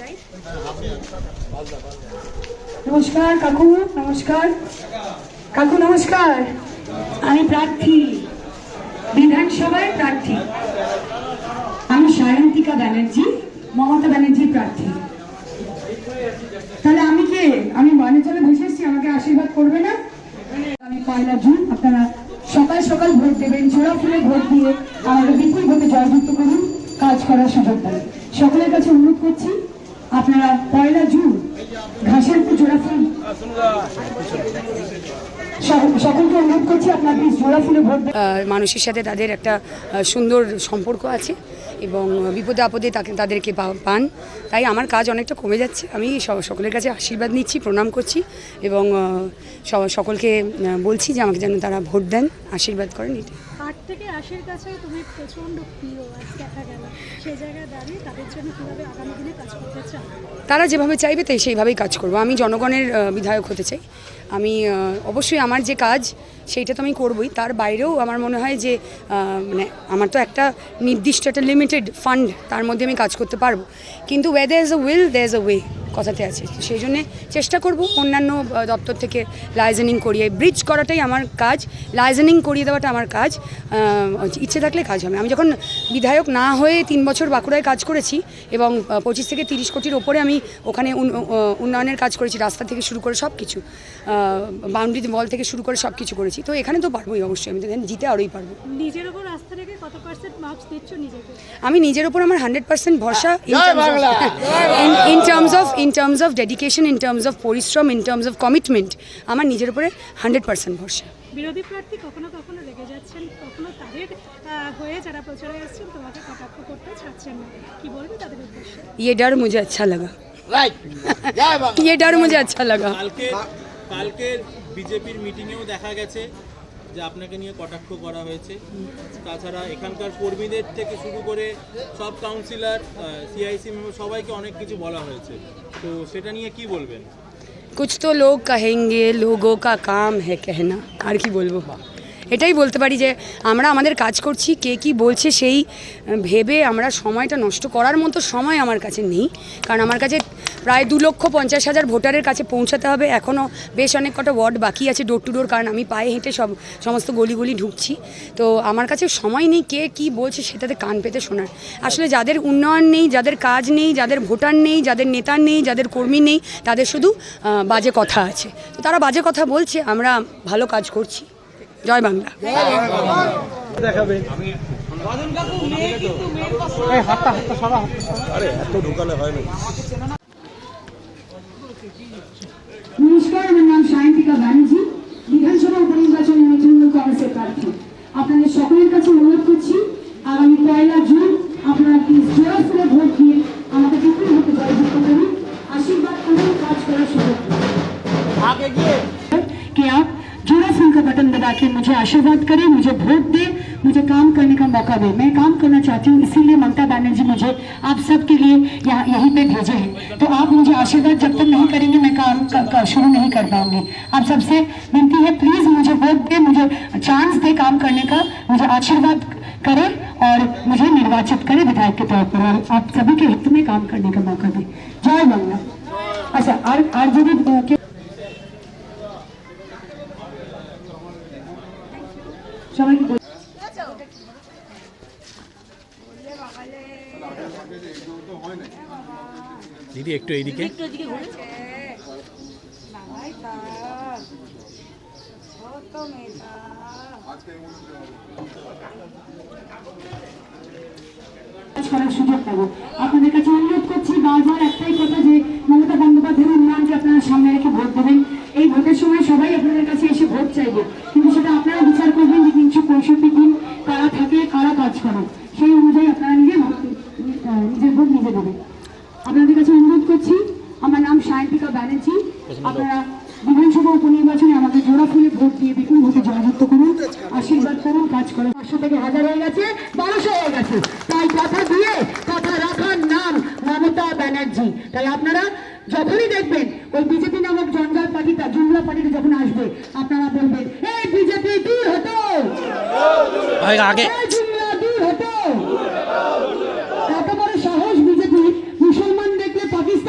যাই। নমস্কার কাকু, নমস্কার কাকু, নমস্কার। আমি প্রার্থী, বিধানসভায় প্রার্থী। আমি সায়ন্তিকা ব্যানার্জি, মমতা ব্যানার্জির প্রার্থী। তাহলে আমি কে? আমি বাণিজ্যে বসে এসেছি, আমাকে আশীর্বাদ করবে না? আমি 1 জুন আপনারা সকাল সকাল ভোট দেবেন, জোড়া ফুলে ভোট দিয়ে আমাকে বিপুল ভোটে জয়যুক্ত করুন, কাজ করার সুযোগ দেন। সকলের কাছে অনুরোধ করছি আপনারা 1 জুন ঘাসেরপুর জোড়া ফুল, সকলকে অনুরোধ করছি আপনারা প্লিজ জোড়া ফুলে ভোট দেন। মানুষের সাথে তাদের একটা সুন্দর সম্পর্ক আছে এবং বিপদে আপদে তাদেরকে পান, তাই আমার কাজ অনেকটা কমে যাচ্ছে। আমি সকলের কাছে আশীর্বাদ নিচ্ছি, প্রণাম করছি এবং সকলকে বলছি যে আমাকে যেন তারা ভোট দেন, আশীর্বাদ করেন। হাট থেকে আশির কাছে তুমি প্রচণ্ড প্রিয়, আজ দেখা গেল সেই জায়গায় দাঁড়িয়ে তাদের জন্য কীভাবে আগামী দিনে কাজ করতে চাও? তারা যেভাবে চাইবে তাই সেইভাবেই কাজ করব। আমি জনগণের বিধায়ক হতে চাই। আমি অবশ্যই আমার যে কাজ সেইটা তো আমি করবই, তার বাইরেও আমার মনে হয় যে মানে আমার তো একটা নির্দিষ্ট একটা লিমিটেড ফান্ড, তার মধ্যে আমি কাজ করতে পারবো, কিন্তু way there is a will there is a way কথাতে আছে। সেই জন্যে চেষ্টা করব অন্যান্য দপ্তর থেকে লাইজেনিং করিয়ে ব্রিজ করাটাই আমার কাজ, লাইজেনিং করিয়ে দেওয়াটা আমার কাজ। ইচ্ছে থাকলে কাজ হবে। আমি যখন বিধায়ক না হয়ে 3 বছর বাঁকুড়ায় কাজ করেছি এবং 25 থেকে 30 কোটির ওপরে আমি ওখানে উন্নয়নের কাজ করেছি, রাস্তা থেকে শুরু করে সব কিছু, বাউন্ডারি ওয়াল থেকে শুরু করে সব কিছু করেছি, তো এখানে তো পারবোই অবশ্যই। আমি তো এখানে জিতে আরোই পারবো। নিজের ওপর আস্থা রেখে কত পার্সেন্ট মার্কস দিচ্ছ নিজেকে? আমি নিজের ওপর আমার 100% ভরসা, in terms of dedication, in terms of পরিশ্রম, in terms of commitment, আমার নিজের উপরে 100% ভরসা। বিরোধী প্রার্থী কখনো কখনো রেগে যাচ্ছেন, কখনো তাদের হয়ে যারা প্রচারে আসছেন তোমাকে কটাক্ষ করতে ছাড়ছেন না, কি বলবে তাদের উদ্দেশ্যে? ये डर मुझे अच्छा लगा, ये डर मुझे अच्छा लगा। কালকে বিজেপির মিটিংয়েও দেখা গেছে যে আপনাকে নিয়ে কটাক্ষ করা হয়েছে। তাছাড়া এখানকার কর্মীদের থেকে শুরু করে সব কাউন্সিলর, সিআইসি মেম্বার সবাইকে অনেক কিছু বলা হয়েছে, তো সেটা নিয়ে কি বলবেন? कुछ तो लोग कहेंगे, लोगों का काम है कहना, আর কি বলবো, এটাই বলতে পারি যে আমরা আমাদের কাজ করছি, কে কি বলছে সেই ভেবে আমরা সময়টা নষ্ট করার মতো সময় আমার কাছে নেই। কারণ আমার কাছে প্রায় 2,50,000 ভোটারের কাছে পৌঁছাতে হবে, এখনও বেশ অনেক কটা ওয়ার্ড বাকি আছে ডোর টু ডোর, কারণ আমি পায়ে হেঁটে সমস্ত গলি ঢুকছি। তো আমার কাছে সময় নেই কে কি বলছে সেটাতে কান পেতে শোনার। আসলে যাদের উন্নয়ন নেই, যাদের কাজ নেই, যাদের ভোটার নেই, যাদের নেতা নেই, যাদের কর্মী নেই, তাদের শুধু বাজে কথা আছে। তো তারা বাজে কথা বলছে, আমরা ভালো কাজ করছি। জয় বাংলা। নমস্কার, আমার নাম সায়ন্তিকা ব্যানার্জি, বিধানসভা উপনির্বাচনে আমি তৃণমূল কংগ্রেসের প্রার্থী। আপনাদের সকলের কাছে অনুরোধ করছি আগামী 1 জুন আপনারা প্লিজ জোড়া ফুলে ভোট দিয়ে আমাকে বিপুল ভোটে জয়যুক্ত করুন, আশীর্বাদ করুন, কাজ করার সুযোগ कि आप जोड़ा फूल का बटन दबा के मुझे आशीर्वाद करें, मुझे वोट दे, मुझे काम करने का मौका दे। मैं काम करना चाहती हूँ, इसीलिए ममता बनर्जी मुझे आप सब के लिए यहीं पे भेजे हैं। तो आप मुझे आशीर्वाद जब तक नहीं करेंगे मैं काम शुरू नहीं कर पाऊंगी। आप सबसे विनती है प्लीज मुझे वोट दे, मुझे चांस दे काम करने का, मुझे आशीर्वाद करे और मुझे निर्वाचित करे विधायक के तौर पर, और आप सभी के हित में काम करने का मौका दे। जय बांग्ला। अच्छा, आरजेडी সবাইকে দিদি একটু এইদিকে। করার সুযোগ পাবো। আপনাদের কাছে অনুরোধ করছি বারবার একটাই কথা যে মমতা বন্দ্যোপাধ্যায়ের উন্নয়নকে আপনারা সামনে রেখে ভোট দেবেন। এই ভোটের সময় সবাই আপনাদের কাছে এসে ভোট চাইবে, কিন্তু সেটা আপনারা বিচার করবেন যে 365 দিন কারা থাকে, কারা কাজ করে, সেই অনুযায়ী আপনারা নিজের ভোট নিজে দেবেন। আপনাদের কাছে অনুরোধ করছি, আমার নাম সায়ন্তিকা ব্যানার্জি, আপনারা বিধানসভা উপনির্বাচনে আমাকে জোড়া ফুলে ভোট দিয়ে বিপুল ভোটে জয়যুক্ত করুন, আশীর্বাদ করুন, কাজ করুন। 500 থেকে 1000 হয়ে গেছে, 1200 হয়ে গেছে, তাই কথা দিয়ে কথা রাখার নাম মমতা ব্যানার্জি। তাই আপনারা যখনই দেখবেন ওই বিজেপি নামক জঞ্জাল পার্টিটা, জুমলা পার্টিটা যখন আসবে, আপনারা বলবেন এই বিজেপি দূর হতো, আগে জুমলা দূর হতো। এত বড় সাহস বিজেপি, মুসলমান দেখলে পাকিস্তান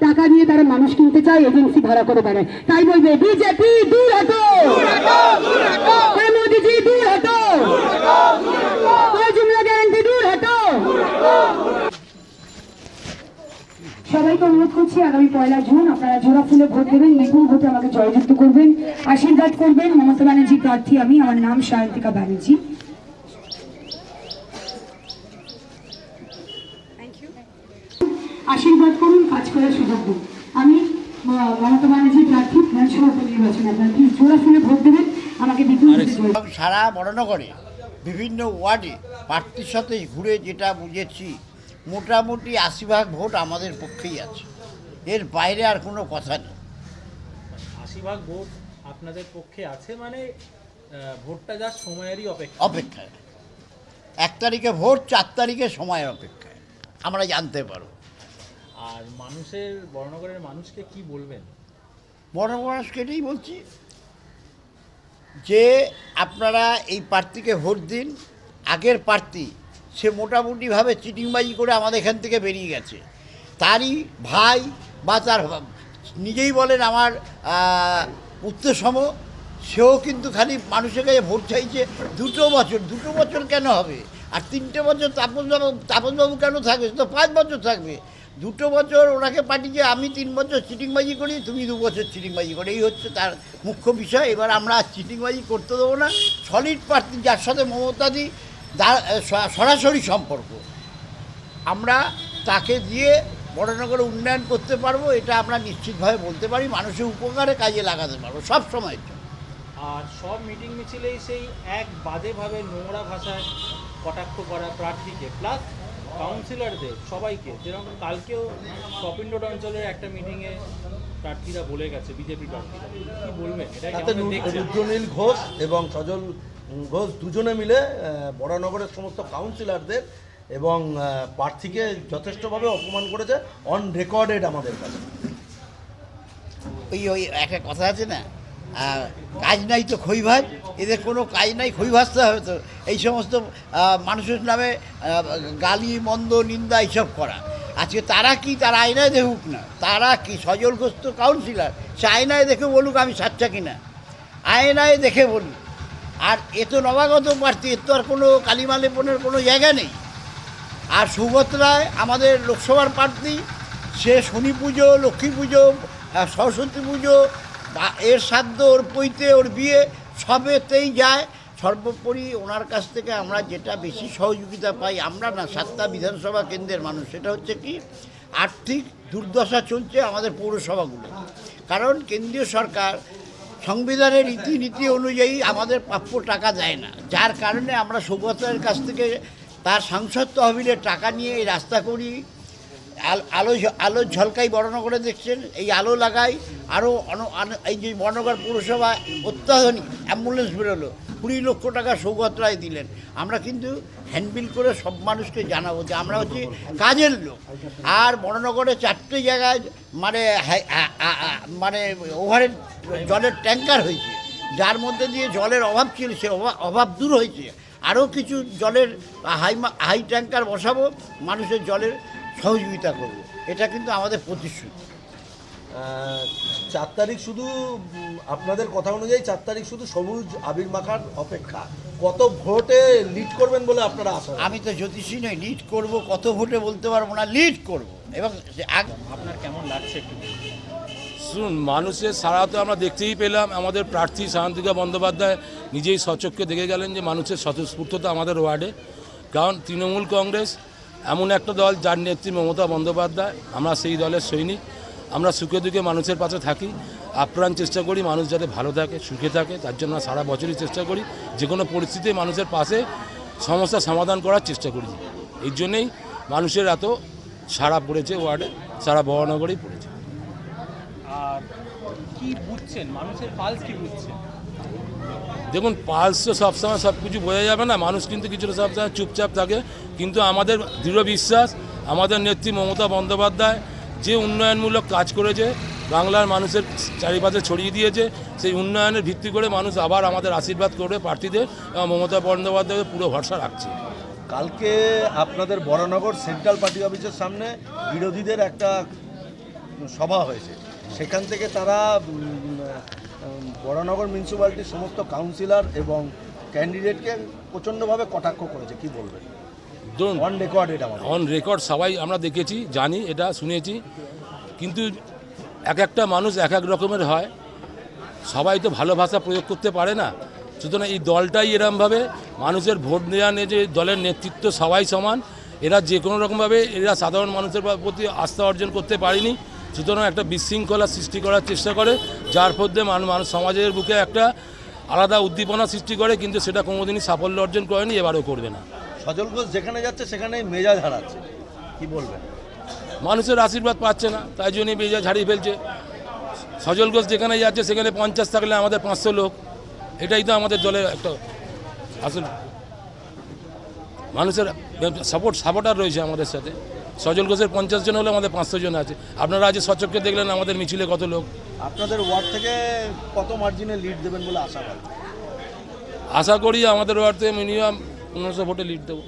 টাকা দিয়ে তারা মানুষ কিনতে চায়, এজেন্সি ভাড়া করে বেড়ায়। তাই বলবে বিজেপি দূর হটো, মোদীজি দূর হটো, জুমলা গ্যারান্টি দূর হটো। সবাইকে অনুরোধ করছি আগামী 1 জুন আপনারা জোড়া ফুলে ভোট দেবেন, বিপুল ভোটে আমাকে জয়যুক্ত করবেন, আশীর্বাদ করবেন। মমতা ব্যানার্জি প্রার্থী আমি, আমার নাম সায়ন্তিকা ব্যানার্জি। আশীর্বাদ করুন, কাজ করার সুযোগ দিন। আমি মমতা ব্যানার্জি প্রার্থী বিধানসভা উপনির্বাচনে আপনারা প্লিজ জোড়া ফুলে ভোট দেবেন, আমাকে বিপুল ভোটে জয়যুক্ত। সারা বড়নগরে বিভিন্ন ওয়ার্ডে প্রার্থীর সাথে ঘুরে যেটা বুঝেছি, মোটামুটি 80% ভোট আমাদের পক্ষেই আছে, এর বাইরে আর কোনো কথা নেই। 80% ভোট আপনাদের পক্ষে আছে, মানে ভোটটা যা সময়েরই অপেক্ষায় 1 তারিখে ভোট, 4 তারিখে সময়ের অপেক্ষায় আমরা জানতে পারবো। আর মানুষের, বড়নগরের মানুষকে কি বলবেন? মানুষকে এটাই বলছি যে আপনারা এই প্রার্থীকে ভোট দিন। আগের প্রার্থী সে মোটামুটিভাবে চিটিংবাজি করে আমাদের এখান থেকে বেরিয়ে গেছে, তারই ভাই বা তার নিজেই বলেন আমার উত্তরসম, সেও কিন্তু খালি মানুষের কাছে ভোট চাইছে। 2 বছর কেন হবে? আর 3টে বছর তাপসবাবু কেন থাকবে? তো 5 বছর থাকবে। 2 বছর ওনাকে পাঠিয়েছে, আমি 3 বছর চিটিংবাজি করি, তুমি 2 বছর চিটিংবাজি করি, এই হচ্ছে তার মুখ্য বিষয়। এবার আমরা চিটিংবাজি করতে দেবো না। সলিড প্রার্থী যার সাথে মমতাদি সরাসরি সম্পর্ক, আমরা তাকে দিয়ে বড়নগরে উন্নয়ন করতে পারবো, এটা আমরা নিশ্চিতভাবে বলতে পারি। মানুষের উপকারে কাজে লাগাতে পারবো সব সময়ের জন্য। আর সব মিটিং মিছিলেই সেই এক বাজেভাবে নোংরা ভাষায় কটাক্ষ করা প্রার্থীকে, প্লাস কাউন্সিলরদের সবাইকে, যেরকম কালকেও কপিন্ডোড অঞ্চলের একটা মিটিংয়ে প্রার্থীরা বলে গেছে, বিজেপি প্রার্থীরা, কি বলবেন? এটা রুদ্রনীল ঘোষ এবং সজল ঘোষ দুজনে মিলে বড়নগরের সমস্ত কাউন্সিলরদের এবং প্রার্থীকে যথেষ্টভাবে অপমান করেছে, অন রেকর্ডেড আমাদের কাছে। ওই একটা কথা আছে না, কাজ নাই তো খই ভাজ, এদের কোনো কাজ নাই, খই ভাজতে হবে। তো এই সমস্ত মানুষের নামে গালি মন্দ নিন্দা এইসব করা, আজকে তারা কি, তারা আয়নায় দেখুক না, তারা কি সজল ঘোষ তো কাউন্সিলর, সে আয়নায় দেখে বলুক আমি সাচ্চা কিনা, আয়নায় দেখে বলুক। আর এ তো নবাগত প্রার্থী, এর তো আর কোনো কালিমা লেপনের কোনো জায়গা নেই। আর সুব্রত রায় আমাদের লোকসভার প্রার্থী, সে শনি পুজো, লক্ষ্মী পুজো, সরস্বতী পুজো, এর শ্রাদ্ধ, ওর পৈতে, ওর বিয়ে, সবেতেই যায়। সর্বোপরি ওনার কাছ থেকে আমরা যেটা বেশি সহযোগিতা পাই, আমরা না 7টা বিধানসভা কেন্দ্রের মানুষ, সেটা হচ্ছে কি আর্থিক দুর্দশা চলছে আমাদের পৌরসভাগুলো। কারণ কেন্দ্রীয় সরকার সংবিধানের রীতিনীতি অনুযায়ী আমাদের প্রাপ্য টাকা দেয় না, যার কারণে আমরা সুব্রতের কাছ থেকে তার সাংসদ তহবিলের টাকা নিয়ে এই রাস্তা করি, আলো ঝলকাই বড়নগরে দেখছেন, এই আলো লাগাই। আরও এই যে বড়নগর পৌরসভা অত্যাধুনিক অ্যাম্বুলেন্স বেরোলো, 20 লক্ষ টাকা সৌগত রায় দিলেন। আমরা কিন্তু হ্যান্ডবিল করে সব মানুষকে জানাবো যে আমরা হচ্ছে কাজের লোক। আর বড়নগরে 4টে জায়গায় মানে ওভারের জলের ট্যাঙ্কার হয়েছে, যার মধ্যে দিয়ে জলের অভাব ছিল, সে অভাব দূর হয়েছে। আরও কিছু জলের হাই ট্যাঙ্কার বসাবো, মানুষের জলের সহযোগিতা করব, এটা কিন্তু আমাদের প্রতিশ্রুতি। 4 তারিখ শুধু আপনাদের কথা অনুযায়ী 4 তারিখ শুধু সবুজ আবির মাখার অপেক্ষা। কত ভোটে লিড করবেন বলে আপনারা আশা? আমি তো জ্যোতিষী নই, লিড করব কত ভোটে বলতে পারবো না, লিড করব। এবং আপনার কেমন লাগছে একটু? শুনুন, মানুষের সাড়া তো আমরা দেখতেই পেলাম। আমাদের প্রার্থী সায়ন্তিকা বন্দ্যোপাধ্যায় নিজেই সচক্ষে দেখে গেলেন যে মানুষের স্বতঃস্ফূর্ততা আমাদের ওয়ার্ডে। কারণ তৃণমূল কংগ্রেস এমন একটা দল যার নেত্রী মমতা বন্দ্যোপাধ্যায়, আমরা সেই দলের সৈনিক। আমরা সুখে দুঃখে মানুষের পাশে থাকি, আপ্রাণ চেষ্টা করি মানুষ যাতে ভালো থাকে, সুখে থাকে, তার জন্য সারা বছরই চেষ্টা করি যে কোনো পরিস্থিতিতে মানুষের পাশে সমস্যা সমাধান করার চেষ্টা করি। এই জন্যেই মানুষের এত সাড়া পড়েছে ওয়ার্ডে, সারা বড়নগরেই পড়েছে। আর কি বুঝছেন, মানুষের পালস কি বুঝছেন? দেখুন, পালস তো সবসময় সব কিছু বোঝা যাবে না, মানুষ কিন্তু কিছুটা সবসময় চুপচাপ থাকে। কিন্তু আমাদের দৃঢ় বিশ্বাস, আমাদের নেত্রী মমতা বন্দ্যোপাধ্যায় যে উন্নয়নমূলক কাজ করেছে, বাংলার মানুষের চারিপাশে ছড়িয়ে দিয়েছে, সেই উন্নয়নের ভিত্তি করে মানুষ আবার আমাদের আশীর্বাদ করবে প্রার্থীদের, এবং মমতা বন্দ্যোপাধ্যায়কে পুরো ভরসা রাখছে। কালকে আপনাদের বড়নগর সেন্ট্রাল পার্টি অফিসের সামনে বিরোধীদের একটা সভা হয়েছে, সেখান থেকে তারা বরানগর মিউনিসিপ্যালিটির সমস্ত কাউন্সিলর এবং ক্যান্ডিডেটকে প্রচণ্ডভাবে কটাক্ষ করেছে, কি বলবেন? ধরুন অন রেকর্ডেড আমাদের। অন রেকর্ড সবাই আমরা দেখেছি, জানি, এটা শুনেছি, কিন্তু এক একটা মানুষ এক এক রকমের হয়, সবাই তো ভালো ভাষা প্রয়োগ করতে পারে না। সুতরাং এই দলটাই এরমভাবে মানুষের ভোট দেওয়া নিয়ে যে দলের নেতৃত্ব সবাই সমান, এরা যে কোনো রকমভাবে এরা সাধারণ মানুষের প্রতি আস্থা অর্জন করতে পারেনি। সুতরাং একটা বিশৃঙ্খলা সৃষ্টি করার চেষ্টা করে, যার মধ্যে মানুষ সমাজের বুকে একটা আলাদা উদ্দীপনা সৃষ্টি করে, কিন্তু সেটা কোনোদিনই সাফল্য অর্জন করেনি, এবারও করবে না। সজল ঘোষ যেখানে যাচ্ছে সেখানেই মেজাজ হারাচ্ছে, কি বলবেন? মানুষের আশীর্বাদ পাচ্ছে না, তাই জন্যই মেজাজ হারিয়ে ফেলছে। সজল ঘোষ যেখানে যাচ্ছে সেখানে 50 থাকলে আমাদের 500 লোক, এটাই তো আমাদের দলের একটা আসল মানুষের সাপোর্টার রয়েছে আমাদের সাথে। সজল ঘোষের 50 জন হলে আমাদের 500 জন আছে। আপনারা আজ সচক্ষে দেখলেন আমাদের মিছিলে কত লোক। আপনাদের ওয়ার্ড থেকে কত মার্জিনে লিড দেবেন বলে আশা করেন? আশা করি আমাদের ওয়ার্ড থেকে মিনিমাম 1500 ভোটে লিড দেবো।